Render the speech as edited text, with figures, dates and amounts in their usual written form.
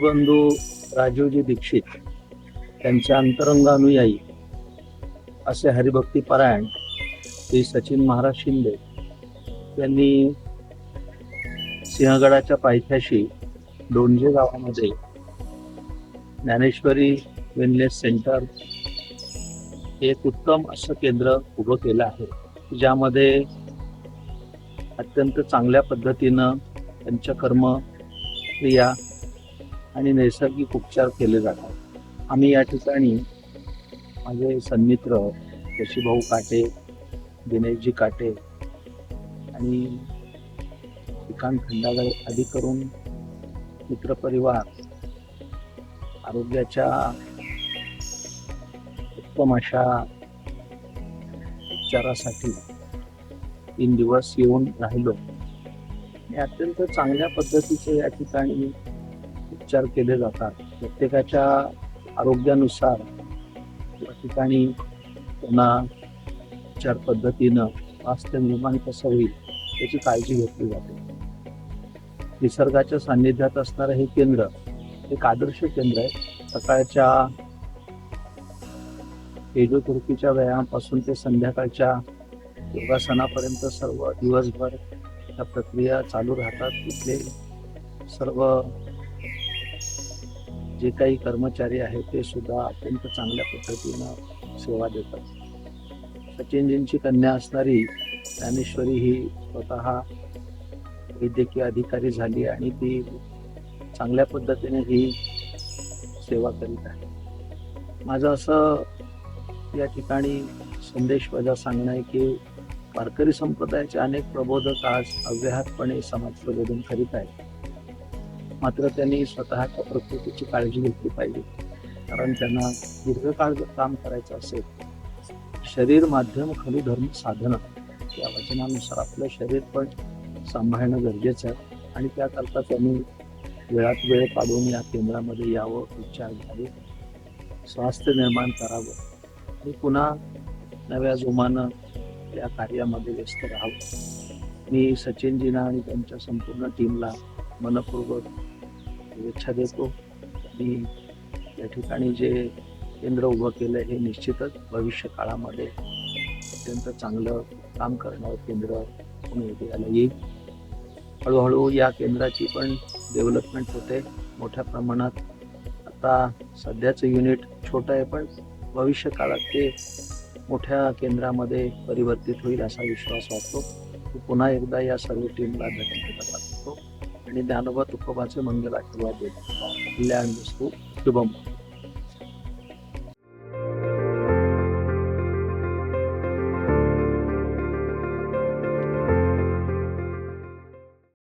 बंधू राजीवजी दीक्षित त्यांच्या अंतरंग अनुयायी असे हरिभक्ती परायण श्री सचिन महाराज शिंदे यांनी सिंहगडाच्या पायथ्याशी डोंजे गावामध्ये ज्ञानेश्वरी वेलनेस सेंटर एक उत्तम असं केंद्र उभं केलं आहे, ज्यामध्ये अत्यंत चांगल्या पद्धतीनं पंचकर्म क्रिया आणि नैसर्गिक उपचार केले जातात. आम्ही या ठिकाणी माझे सन्मित्र शशीभाऊ काटे, दिनेशजी काटे आणि श्रीकांत खंडागळे आदी करून मित्रपरिवार आरोग्याच्या उत्तम अशा उपचारासाठी 3 दिवस येऊन राहिलो आणि अत्यंत चांगल्या पद्धतीचे या ठिकाणी उपचार केले जातात. प्रत्येकाच्या आरोग्यानुसार या ठिकाणी त्यांना उपचार पद्धतीनं स्वास्थ्य निर्माण कसं होईल याची काळजी घेतली जाते. निसर्गाच्या सान्निध्यात असणारं हे केंद्र एक आदर्श केंद्र आहे. सकाळच्या फिजिओथेरपीच्या व्यायामापासून ते संध्याकाळच्या योगासनापर्यंत सर्व दिवसभर या प्रक्रिया चालू राहतात. तिथले सर्व जे काही कर्मचारी आहेत ते सुद्धा अत्यंत चांगल्या पद्धतीनं सेवा देतात. सचिनजींची कन्या असणारी ज्ञानेश्वरी ही स्वतः वैद्यकीय अधिकारी झाली आणि ती चांगल्या पद्धतीने ही सेवा करीत आहे. माझं असं या ठिकाणी संदेश वजा सांगणं आहे की वारकरी संप्रदायाचे अनेक प्रबोधक आज अव्याहतपणे समाज प्रबोधन करीत आहेत. मात्र त्यांनी स्वतःच्या प्रकृतीची काळजी घेतली पाहिजे, कारण त्यांना दीर्घकाळ जर काम करायचं असेल, शरीर माध्यम खलु धर्म साधन या वचनानुसार आपलं शरीर पण सांभाळणं गरजेचं आहे आणि त्याकरता त्यांनी वेळात वेळ काढून या केंद्रामध्ये यावं, उपचार घ्यावे, स्वास्थ्य निर्माण करावं आणि पुन्हा नव्या जोमानं या कार्यामध्ये व्यस्त राहावं. मी सचिनजींना आणि त्यांच्या संपूर्ण टीमला मनपूर्वक शुभेच्छा देतो आणि या ठिकाणी जे केंद्र उभं केलं हे निश्चितच भविष्य काळामध्ये अत्यंत चांगलं काम करणारं केंद्र म्हणून उदयाला येईल. हळूहळू या केंद्राची पण डेव्हलपमेंट होते मोठ्या प्रमाणात. आता सध्याचं युनिट छोटं आहे, पण भविष्य काळात ते मोठ्या केंद्रामध्ये परिवर्तित होईल असा विश्वास वाटतो. पुन्हा एकदा या सर्व टीमला धन्यवाद वाटतो आणि ज्ञानोबा तुकोबाचे मंगल आशीर्वाद देतो. कल्याण वस्तू शुभम.